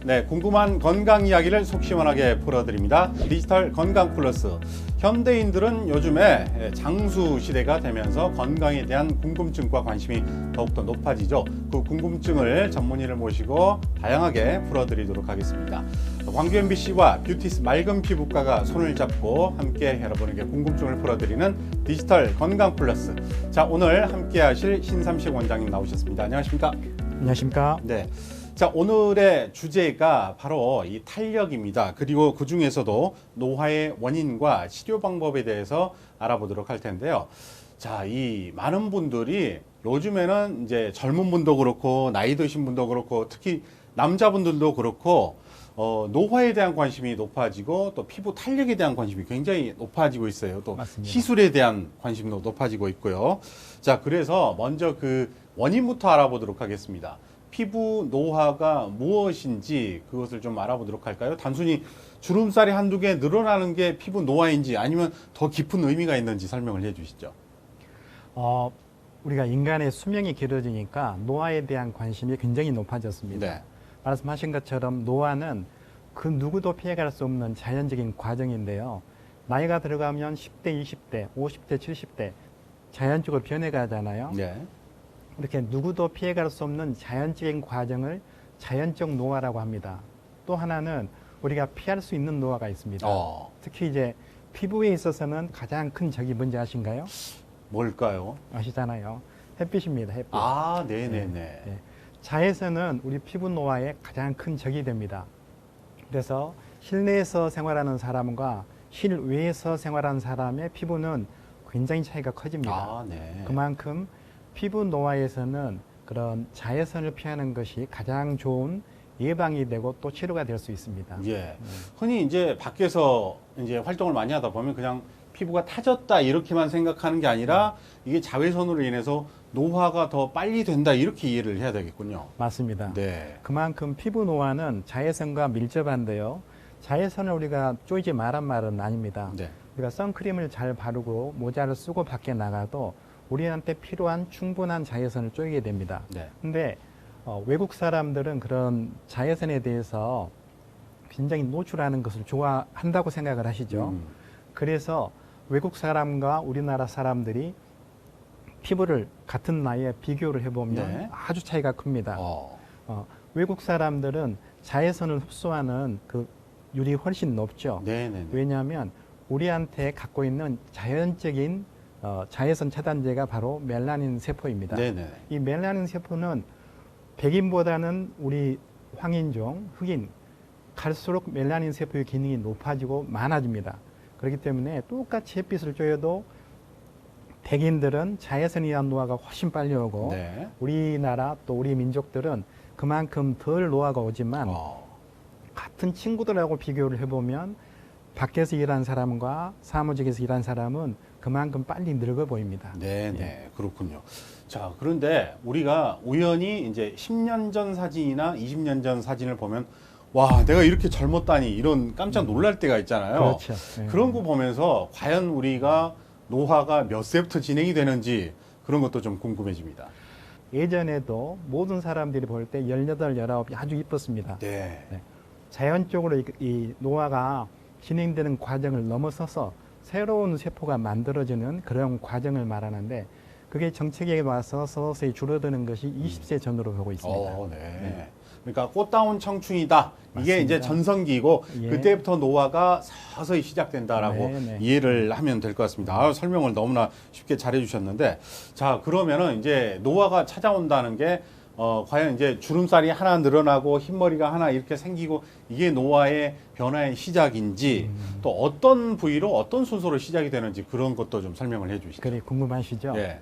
네, 궁금한 건강 이야기를 속 시원하게 풀어드립니다. 디지털 건강 플러스. 현대인들은 요즘에 장수 시대가 되면서 건강에 대한 궁금증과 관심이 더욱더 높아지죠. 그 궁금증을 전문의를 모시고 다양하게 풀어드리도록 하겠습니다. 광주 MBC와 뷰티스 맑은 피부과가 손을 잡고 함께 여러분에게 궁금증을 풀어드리는 디지털 건강 플러스. 자, 오늘 함께 하실 신삼식 원장님 나오셨습니다. 안녕하십니까? 안녕하십니까? 네. 자, 오늘의 주제가 바로 이 탄력입니다. 그리고 그 중에서도 노화의 원인과 치료 방법에 대해서 알아보도록 할 텐데요. 자, 이 많은 분들이 요즘에는 이제 젊은 분도 그렇고 나이 드신 분도 그렇고 특히 남자분들도 그렇고 노화에 대한 관심이 높아지고 또 피부 탄력에 대한 관심이 굉장히 높아지고 있어요. 또 맞습니다. 시술에 대한 관심도 높아지고 있고요. 자, 그래서 먼저 그 원인부터 알아보도록 하겠습니다. 피부 노화가 무엇인지 그것을 좀 알아보도록 할까요? 단순히 주름살이 한두 개 늘어나는 게 피부 노화인지 아니면 더 깊은 의미가 있는지 설명을 해 주시죠. 우리가 인간의 수명이 길어지니까 노화에 대한 관심이 굉장히 높아졌습니다. 네. 말씀하신 것처럼 노화는 그 누구도 피해갈 수 없는 자연적인 과정인데요. 나이가 들어가면 10대, 20대, 50대, 70대 자연적으로 변해가잖아요. 네. 이렇게 누구도 피해갈 수 없는 자연적인 과정을 자연적 노화라고 합니다. 또 하나는 우리가 피할 수 있는 노화가 있습니다. 특히 이제 피부에 있어서는 가장 큰 적이 뭔지 아신가요? 뭘까요? 아시잖아요. 햇빛입니다. 햇빛. 아, 네네네. 네. 자외선은 우리 피부 노화의 가장 큰 적이 됩니다. 그래서 실내에서 생활하는 사람과 실외에서 생활하는 사람의 피부는 굉장히 차이가 커집니다. 아, 네. 그만큼 피부 노화에서는 그런 자외선을 피하는 것이 가장 좋은 예방이 되고 또 치료가 될 수 있습니다. 예. 흔히 이제 밖에서 이제 활동을 많이 하다 보면 그냥 피부가 타졌다 이렇게만 생각하는 게 아니라 이게 자외선으로 인해서 노화가 더 빨리 된다 이렇게 이해를 해야 되겠군요. 맞습니다. 네. 그만큼 피부 노화는 자외선과 밀접한데요. 자외선을 우리가 쪼이지 말란 말은 아닙니다. 네. 우리가 선크림을 잘 바르고 모자를 쓰고 밖에 나가도 우리한테 필요한 충분한 자외선을 쪼이게 됩니다. 네. 근데 외국 사람들은 그런 자외선에 대해서 굉장히 노출하는 것을 좋아한다고 생각을 하시죠. 그래서 외국 사람과 우리나라 사람들이 피부를 같은 나이에 비교를 해보면 네. 아주 차이가 큽니다. 외국 사람들은 자외선을 흡수하는 그 율이 훨씬 높죠. 네네. 왜냐하면 우리한테 갖고 있는 자연적인 자외선 차단제가 바로 멜라닌 세포입니다. 네네. 이 멜라닌 세포는 백인보다는 우리 황인종, 흑인 갈수록 멜라닌 세포의 기능이 높아지고 많아집니다. 그렇기 때문에 똑같이 햇빛을 쬐어도 백인들은 자외선에 의한 노화가 훨씬 빨리 오고 네. 우리나라 또 우리 민족들은 그만큼 덜 노화가 오지만 같은 친구들하고 비교를 해보면 밖에서 일한 사람과 사무직에서 일한 사람은 그만큼 빨리 늙어 보입니다. 네네. 예. 그렇군요. 자, 그런데 우리가 우연히 이제 10년 전 사진이나 20년 전 사진을 보면 와, 내가 이렇게 젊었다니 이런 깜짝 놀랄 때가 있잖아요. 그렇죠. 예. 그런 거 보면서 과연 우리가 노화가 몇 세부터 진행이 되는지 그런 것도 좀 궁금해집니다. 예전에도 모든 사람들이 볼 때 18, 19이 아주 이뻤습니다. 네. 네. 자연적으로 이 노화가 진행되는 과정을 넘어서서 새로운 세포가 만들어지는 그런 과정을 말하는데 그게 정책에 와서 서서히 줄어드는 것이 20세 전으로 보고 있습니다. 네. 네. 그러니까 꽃다운 청춘이다. 이게 맞습니다. 이제 전성기고 예. 그때부터 노화가 서서히 시작된다라고 네. 이해를 하면 될 것 같습니다. 설명을 너무나 쉽게 잘해 주셨는데 자, 그러면은 이제 노화가 찾아온다는 게 과연 이제 주름살이 하나 늘어나고 흰머리가 하나 이렇게 생기고 이게 노화의 변화의 시작인지 또 어떤 부위로 어떤 순서로 시작이 되는지 그런 것도 좀 설명을 해 주시죠. 그래 궁금하시죠? 예.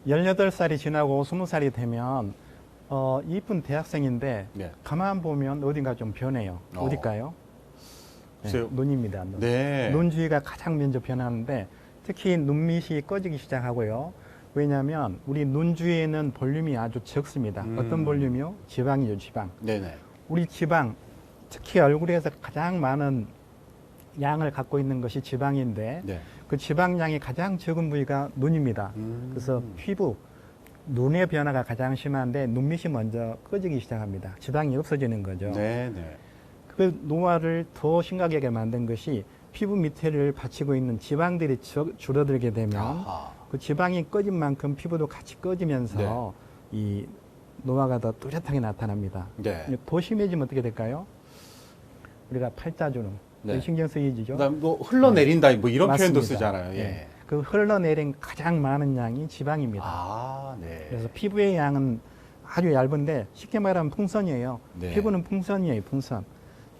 18살이 지나고 20살이 되면 이쁜 대학생인데 네. 가만 보면 어딘가 좀 변해요. 어딜까요? 네, 글쎄요. 눈입니다. 눈. 네. 눈 주위가 가장 먼저 변하는데 특히 눈밑이 꺼지기 시작하고요. 왜냐하면 우리 눈 주위에는 볼륨이 아주 적습니다. 어떤 볼륨이요? 지방이죠, 지방. 네네. 우리 지방, 특히 얼굴에서 가장 많은 양을 갖고 있는 것이 지방인데 네. 그 지방량이 가장 적은 부위가 눈입니다. 그래서 피부, 눈의 변화가 가장 심한데 눈밑이 먼저 꺼지기 시작합니다. 지방이 없어지는 거죠. 네, 네. 그 노화를 더 심각하게 만든 것이 피부 밑에를 받치고 있는 지방들이 줄어들게 되면 아하. 그 지방이 꺼진 만큼 피부도 같이 꺼지면서 이 노화가 더 뚜렷하게 나타납니다. 네. 더 심해지면 어떻게 될까요? 우리가 팔자주름, 네. 신경 쓰이지죠. 그다음 또 흘러내린다 뭐 이런 표현도 맞습니다. 쓰잖아요. 예. 네. 그 흘러내린 가장 많은 양이 지방입니다. 아, 네. 그래서 피부의 양은 아주 얇은데 쉽게 말하면 풍선이에요. 네. 피부는 풍선이에요, 풍선.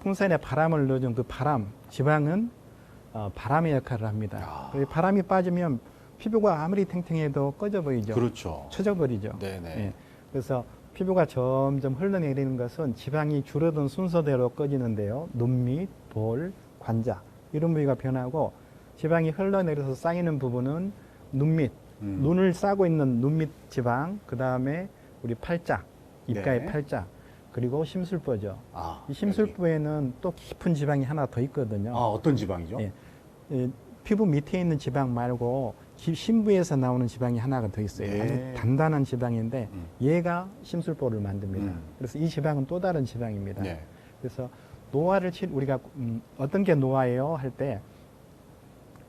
풍선에 바람을 넣어준 그 바람, 지방은 바람의 역할을 합니다. 아. 그래서 바람이 빠지면 피부가 아무리 탱탱해도 꺼져 보이죠. 그렇죠. 처져버리죠. 네네. 예. 그래서 피부가 점점 흘러내리는 것은 지방이 줄어든 순서대로 꺼지는데요. 눈밑, 볼, 관자 이런 부위가 변하고 지방이 흘러내려서 쌓이는 부분은 눈밑, 눈을 싸고 있는 눈밑 지방, 그 다음에 우리 팔자, 입가의 네. 팔자, 그리고 심술보죠. 아, 이 심술보에는 또 깊은 지방이 하나 더 있거든요. 아, 어떤 지방이죠? 예. 피부 밑에 있는 지방 말고 심부에서 나오는 지방이 하나가 더 있어요. 네. 아주 단단한 지방인데 음. 얘가 심술보를 만듭니다. 음. 그래서 이 지방은 또 다른 지방입니다. 네. 그래서 노화를 우리가 어떤 게 노화예요 할 때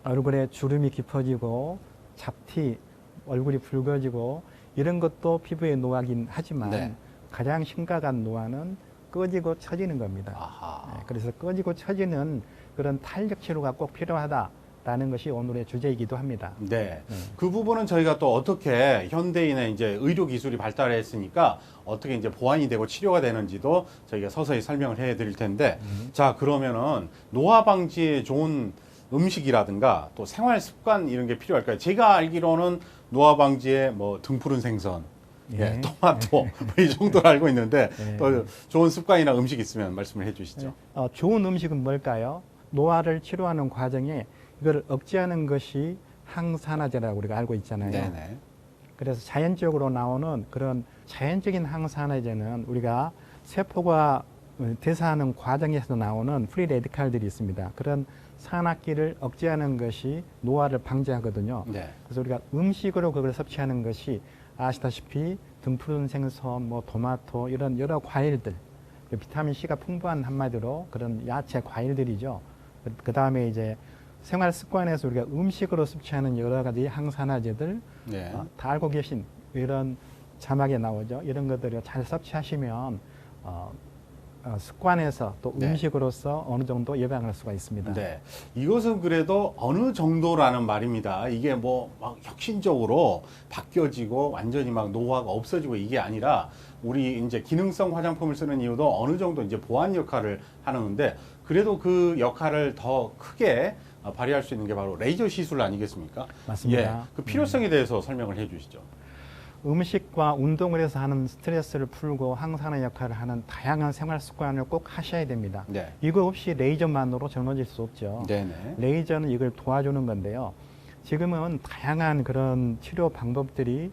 얼굴에 주름이 깊어지고 잡티, 얼굴이 붉어지고 이런 것도 피부의 노화긴 하지만 네. 가장 심각한 노화는 꺼지고 처지는 겁니다. 아하. 네, 그래서 꺼지고 처지는 그런 탄력 치료가 꼭 필요하다라는 것이 오늘의 주제이기도 합니다. 네. 그 부분은 저희가 또 어떻게 현대인의 이제 의료 기술이 발달했으니까 어떻게 이제 보완이 되고 치료가 되는지도 저희가 서서히 설명을 해 드릴 텐데 자, 그러면은 노화 방지에 좋은 음식이라든가 또 생활 습관 이런 게 필요할까요? 제가 알기로는 노화 방지에 뭐 등푸른 생선, 예, 예. 토마토 뭐 이 정도로 알고 있는데 예. 또 좋은 습관이나 음식 있으면 말씀을 해 주시죠. 좋은 음식은 뭘까요? 노화를 치료하는 과정에 이걸 억제하는 것이 항산화제라고 우리가 알고 있잖아요. 네네. 그래서 자연적으로 나오는 그런 자연적인 항산화제는 우리가 세포가 대사하는 과정에서 나오는 프리 레디칼들이 있습니다. 그런 산화기를 억제하는 것이 노화를 방지하거든요. 네. 그래서 우리가 음식으로 그걸 섭취하는 것이 아시다시피 등푸른 생선, 뭐 토마토 이런 여러 과일들, 비타민 C가 풍부한 한마디로 그런 야채 과일들이죠. 그 다음에 이제 생활 습관에서 우리가 음식으로 섭취하는 여러 가지 항산화제들 네. 다 알고 계신 이런 자막에 나오죠. 이런 것들을 잘 섭취하시면 습관에서 또 네. 음식으로서 어느 정도 예방할 수가 있습니다. 네. 이것은 그래도 어느 정도라는 말입니다. 이게 뭐 막 혁신적으로 바뀌어지고 완전히 막 노화가 없어지고 이게 아니라 우리 이제 기능성 화장품을 쓰는 이유도 어느 정도 이제 보완 역할을 하는데 그래도 그 역할을 더 크게 발휘할 수 있는 게 바로 레이저 시술 아니겠습니까? 맞습니다. 예. 그 필요성에 대해서 설명을 해 주시죠. 음식과 운동을 해서 하는 스트레스를 풀고 항산화 역할을 하는 다양한 생활 습관을 꼭 하셔야 됩니다. 네. 이거 없이 레이저만으로 젊어질 수 없죠. 네네. 레이저는 이걸 도와주는 건데요. 지금은 다양한 그런 치료 방법들이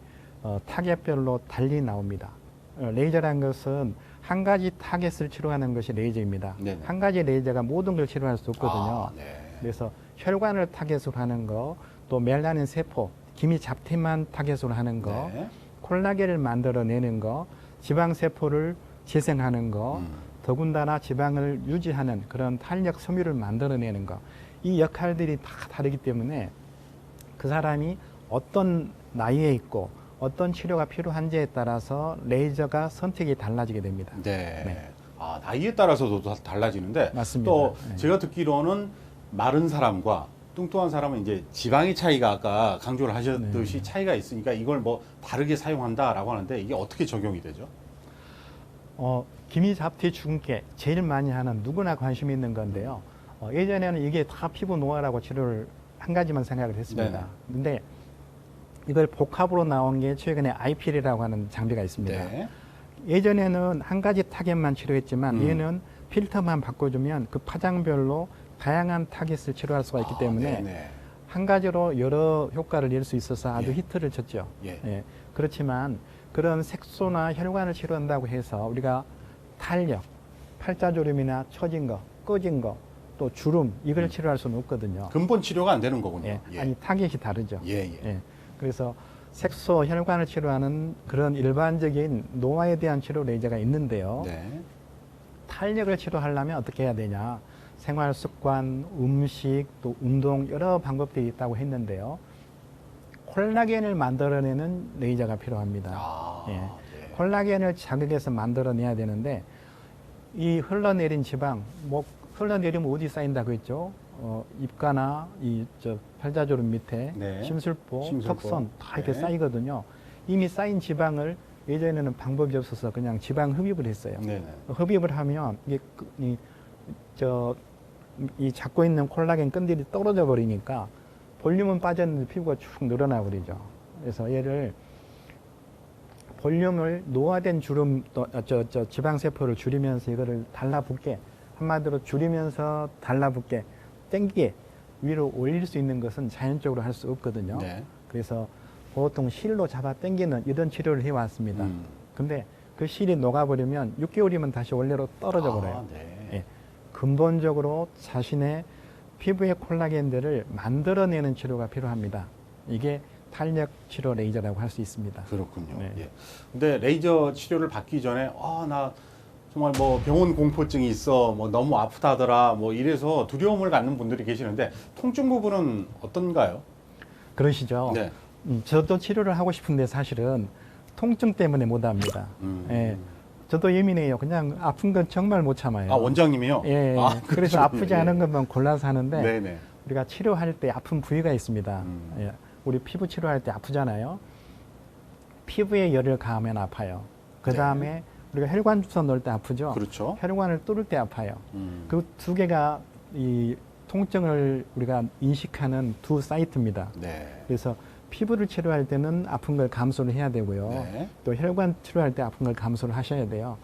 타겟별로 달리 나옵니다. 레이저라는 것은 한 가지 타겟을 치료하는 것이 레이저입니다. 네네. 한 가지 레이저가 모든 걸 치료할 수 없거든요. 아, 네. 그래서 혈관을 타겟으로 하는 거, 또 멜라닌 세포, 기미 잡티만 타겟으로 하는 거, 네. 콜라겐을 만들어내는 거, 지방세포를 재생하는 거, 더군다나 지방을 유지하는 그런 탄력 섬유를 만들어내는 거, 이 역할들이 다 다르기 때문에 그 사람이 어떤 나이에 있고 어떤 치료가 필요한지에 따라서 레이저가 선택이 달라지게 됩니다. 네. 네. 아, 나이에 따라서도 달라지는데 맞습니다. 또 네. 제가 듣기로는 마른 사람과 뚱뚱한 사람은 이제 지방의 차이가 아까 강조를 하셨듯이 네. 차이가 있으니까 이걸 뭐 다르게 사용한다라고 하는데 이게 어떻게 적용이 되죠? 기미 잡티 주근깨 제일 많이 하는 누구나 관심이 있는 건데요. 예전에는 이게 다 피부 노화라고 치료를 한 가지만 생각을 했습니다. 네네. 근데 이걸 복합으로 나온 게 최근에 IPL이라고 하는 장비가 있습니다. 네. 예전에는 한 가지 타겟만 치료했지만 얘는 필터만 바꿔주면 그 파장별로 다양한 타겟을 치료할 수가 있기 때문에 네네. 한 가지로 여러 효과를 낼 수 있어서 아주 예. 히트를 쳤죠. 예. 그렇지만 그런 색소나 혈관을 치료한다고 해서 우리가 탄력, 팔자주름이나 처진 거, 꺼진 거, 또 주름 이걸 치료할 수는 없거든요. 근본 치료가 안 되는 거군요. 예. 예. 아니 타겟이 다르죠. 예, 예. 그래서 색소 혈관을 치료하는 그런 일반적인 노화에 대한 치료 레이저가 있는데요. 네. 탄력을 치료하려면 어떻게 해야 되냐? 생활 습관, 음식, 또 운동 여러 방법들이 있다고 했는데요. 콜라겐을 만들어내는 레이저가 필요합니다. 아, 예. 네. 콜라겐을 자극해서 만들어내야 되는데 이 흘러내린 지방, 뭐 흘러내리면 어디 쌓인다고 했죠? 입가나 팔자주름 밑에 네. 심술보, 심술보. 턱선 다 이렇게 네. 쌓이거든요. 이미 쌓인 지방을 예전에는 방법이 없어서 그냥 지방 흡입을 했어요. 네네. 흡입을 하면 이게 이 잡고 있는 콜라겐 끈들이 떨어져 버리니까 볼륨은 빠졌는데 피부가 쭉 늘어나 버리죠. 그래서 얘를 볼륨을 노화된 주름, 지방세포를 줄이면서 이거를 달라붙게, 한마디로 줄이면서 달라붙게, 땡기게 위로 올릴 수 있는 것은 자연적으로 할 수 없거든요. 네. 그래서 보통 실로 잡아 당기는 이런 치료를 해왔습니다. 음. 근데 그 실이 녹아버리면 6개월이면 다시 원래로 떨어져 버려요. 아, 네. 예. 근본적으로 자신의 피부의 콜라겐들을 만들어내는 치료가 필요합니다. 이게 탄력 치료 레이저라고 할 수 있습니다. 그렇군요. 네. 예. 근데 레이저 치료를 받기 전에 나 정말 뭐 병원 공포증이 있어, 뭐 너무 아프다더라, 뭐 이래서 두려움을 갖는 분들이 계시는데 통증 부분은 어떤가요? 그러시죠? 네. 저도 치료를 하고 싶은데 사실은 통증 때문에 못 합니다. 음. 예. 저도 예민해요. 그냥 아픈 건 정말 못 참아요. 아, 원장님이요? 예. 아, 그래서 그렇군요. 아프지 않은 것만 골라서 하는데 네네. 우리가 치료할 때 아픈 부위가 있습니다. 음. 예. 우리 피부 치료할 때 아프잖아요. 피부에 열을 가하면 아파요. 그 다음에 우리가 혈관 주사 넣을 때 아프죠. 그렇죠. 혈관을 뚫을 때 아파요. 음. 그 두 개가 이 통증을 우리가 인식하는 두 사이트입니다. 네. 그래서 피부를 치료할 때는 아픈 걸 감소를 해야 되고요. 네. 또 혈관 치료할 때 아픈 걸 감소를 하셔야 돼요.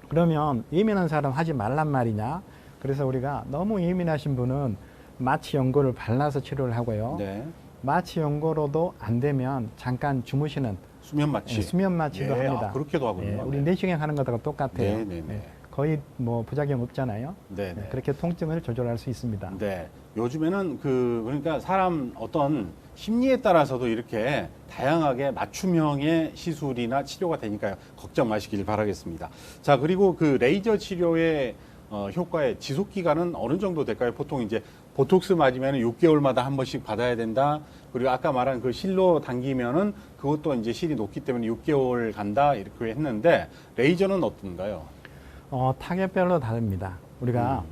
그러면 예민한 사람 하지 말란 말이냐? 그래서 우리가 너무 예민하신 분은 마취 연고를 발라서 치료를 하고요. 네. 마취 연고로도 안 되면 잠깐 주무시는 수면 마취. 수면 마취도 예, 합니다. 아, 그렇게도 하군요. 예, 우리 내시경 하는 것하고 똑같아요. 네네네. 예, 거의 뭐 부작용 없잖아요. 네네. 예, 그렇게 통증을 조절할 수 있습니다. 네. 요즘에는 그러니까 사람 어떤 심리에 따라서도 이렇게 다양하게 맞춤형의 시술이나 치료가 되니까요. 걱정 마시길 바라겠습니다. 자, 그리고 그 레이저 치료의 효과의 지속 기간은 어느 정도 될까요? 보통 이제 보톡스 맞으면 6개월마다 한 번씩 받아야 된다. 그리고 아까 말한 그 실로 당기면은 그것도 이제 실이 높기 때문에 6개월 간다. 이렇게 했는데 레이저는 어떤가요? 타겟별로 다릅니다. 우리가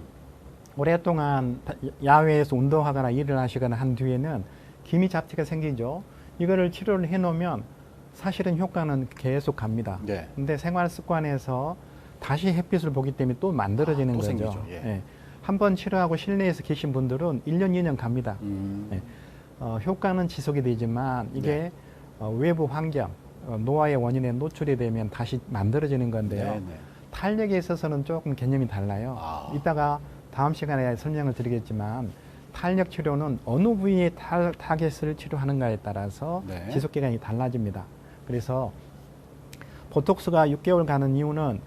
오랫동안 야외에서 운동하거나 일을 하시거나 한 뒤에는 기미 잡티가 생기죠. 이거를 치료를 해놓으면 사실은 효과는 계속 갑니다. 네. 근데 생활 습관에서 다시 햇빛을 보기 때문에 또 만들어지는 또 거죠. 생기죠. 예. 한 번 치료하고 실내에서 계신 분들은 1년, 2년 갑니다. 예. 효과는 지속이 되지만 이게 외부 환경, 노화의 원인에 노출이 되면 다시 만들어지는 건데요. 네네. 탄력에 있어서는 조금 개념이 달라요. 아. 이따가 다음 시간에 설명을 드리겠지만 탄력 치료는 어느 부위에 타겟을 치료하는가에 따라서 네. 지속 기간이 달라집니다. 그래서 보톡스가 6개월 가는 이유는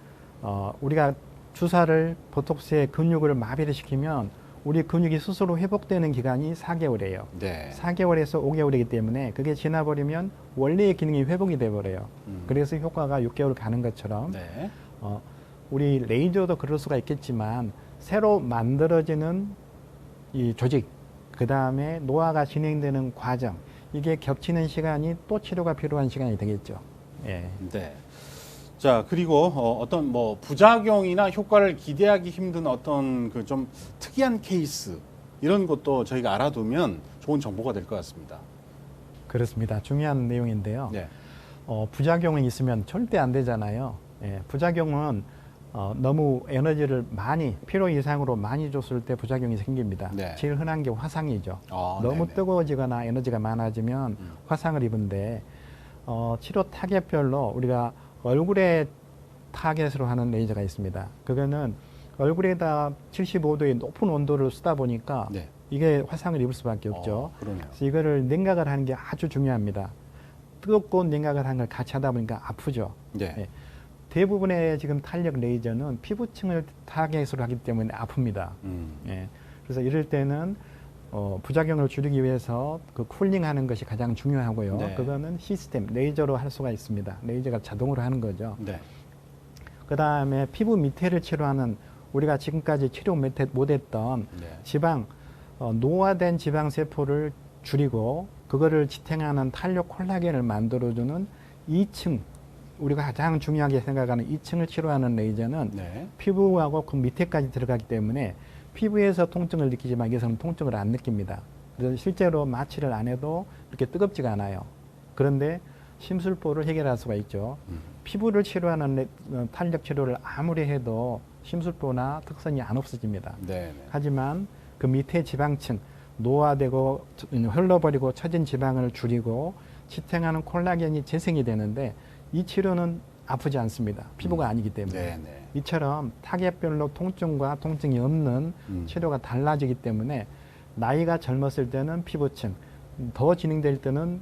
우리가 주사를 보톡스의 근육을 마비를 시키면 우리 근육이 스스로 회복되는 기간이 4개월이에요. 네. 4개월에서 5개월이기 때문에 그게 지나버리면 원래의 기능이 회복이 돼버려요. 그래서 효과가 6개월 가는 것처럼 네. 우리 레이저도 그럴 수가 있겠지만 새로 만들어지는 이 조직, 그 다음에 노화가 진행되는 과정, 이게 겹치는 시간이 또 치료가 필요한 시간이 되겠죠. 예. 네. 자, 그리고 어떤 뭐 부작용이나 효과를 기대하기 힘든 어떤 그 좀 특이한 케이스 이런 것도 저희가 알아두면 좋은 정보가 될 것 같습니다. 그렇습니다. 중요한 내용인데요. 네. 부작용이 있으면 절대 안 되잖아요. 예. 부작용은 너무 에너지를 필요 이상으로 많이 줬을 때 부작용이 생깁니다. 네. 제일 흔한 게 화상이죠. 아, 너무 네네. 뜨거워지거나 에너지가 많아지면 화상을 입은데 치료 타겟별로 우리가 얼굴에 타겟으로 하는 레이저가 있습니다. 그거는 얼굴에다 75도의 높은 온도를 쓰다 보니까 네. 이게 화상을 입을 수밖에 없죠. 그러네요. 그래서 이거를 냉각을 하는 게 아주 중요합니다. 뜨겁고 냉각을 하는 걸 같이 하다 보니까 아프죠. 네. 예. 대부분의 지금 탄력 레이저는 피부층을 타겟으로 하기 때문에 아픕니다. 예. 그래서 이럴 때는 부작용을 줄이기 위해서 그 쿨링하는 것이 가장 중요하고요. 네. 그거는 시스템 레이저로 할 수가 있습니다. 레이저가 자동으로 하는 거죠. 네. 그 다음에 피부 밑에를 치료하는 우리가 지금까지 치료 못했던 네. 지방 노화된 지방 세포를 줄이고 그거를 지탱하는 탄력 콜라겐을 만들어주는 2층 우리가 가장 중요하게 생각하는 2층을 치료하는 레이저는 네. 피부하고 그 밑에까지 들어가기 때문에 피부에서 통증을 느끼지만 여기서는 통증을 안 느낍니다. 그래서 실제로 마취를 안 해도 이렇게 뜨겁지가 않아요. 그런데 심술보를 해결할 수가 있죠. 피부를 치료하는 탄력 치료를 아무리 해도 심술보나 특선이 안 없어집니다. 네. 하지만 그 밑에 지방층 노화되고 흘러버리고 처진 지방을 줄이고 지탱하는 콜라겐이 재생이 되는데 이 치료는 아프지 않습니다. 피부가 아니기 때문에. 네. 네. 이처럼 타겟별로 통증과 통증이 없는 치료가 달라지기 때문에 나이가 젊었을 때는 피부층, 더 진행될 때는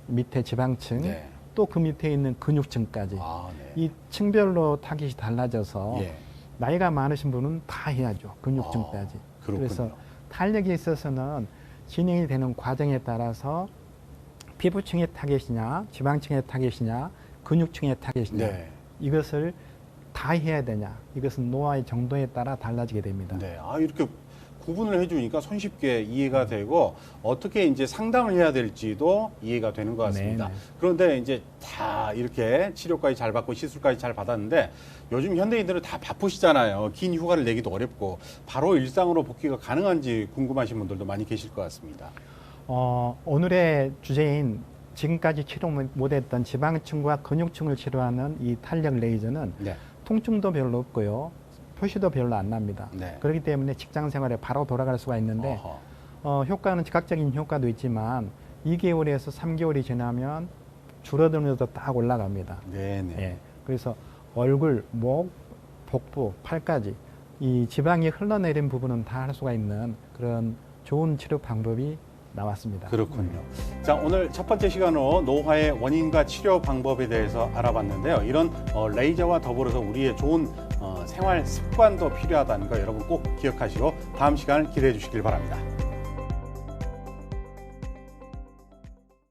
밑에 지방층, 네. 또 그 밑에 있는 근육층까지 아, 네. 이 층별로 타겟이 달라져서 예. 나이가 많으신 분은 다 해야죠. 근육층까지. 그렇군요. 그래서 탄력에 있어서는 진행이 되는 과정에 따라서 피부층의 타겟이냐, 지방층의 타겟이냐, 근육층의 타겟이냐 네. 이것을 다 해야 되냐. 이것은 노화의 정도에 따라 달라지게 됩니다. 네. 아, 이렇게 구분을 해주니까 손쉽게 이해가 되고 어떻게 이제 상담을 해야 될지도 이해가 되는 것 같습니다. 네네. 그런데 이제 다 이렇게 치료까지 잘 받고 시술까지 잘 받았는데 요즘 현대인들은 다 바쁘시잖아요. 긴 휴가를 내기도 어렵고 바로 일상으로 복귀가 가능한지 궁금하신 분들도 많이 계실 것 같습니다. 오늘의 주제인 지금까지 치료 못했던 지방층과 근육층을 치료하는 이 탄력 레이저는 네. 통증도 별로 없고요. 표시도 별로 안 납니다. 네. 그렇기 때문에 직장 생활에 바로 돌아갈 수가 있는데 어허. 효과는 즉각적인 효과도 있지만 2개월에서 3개월이 지나면 줄어들면서 딱 올라갑니다. 네네. 예. 그래서 얼굴, 목, 복부, 팔까지 이 지방이 흘러내린 부분은 다 할 수가 있는 그런 좋은 치료 방법이 나왔습니다. 그렇군요. 자, 오늘 첫 번째 시간으로 노화의 원인과 치료 방법에 대해서 알아봤는데요. 이런 레이저와 더불어서 우리의 좋은 생활 습관도 필요하다는 거 여러분 꼭 기억하시고 다음 시간을 기대해 주시길 바랍니다.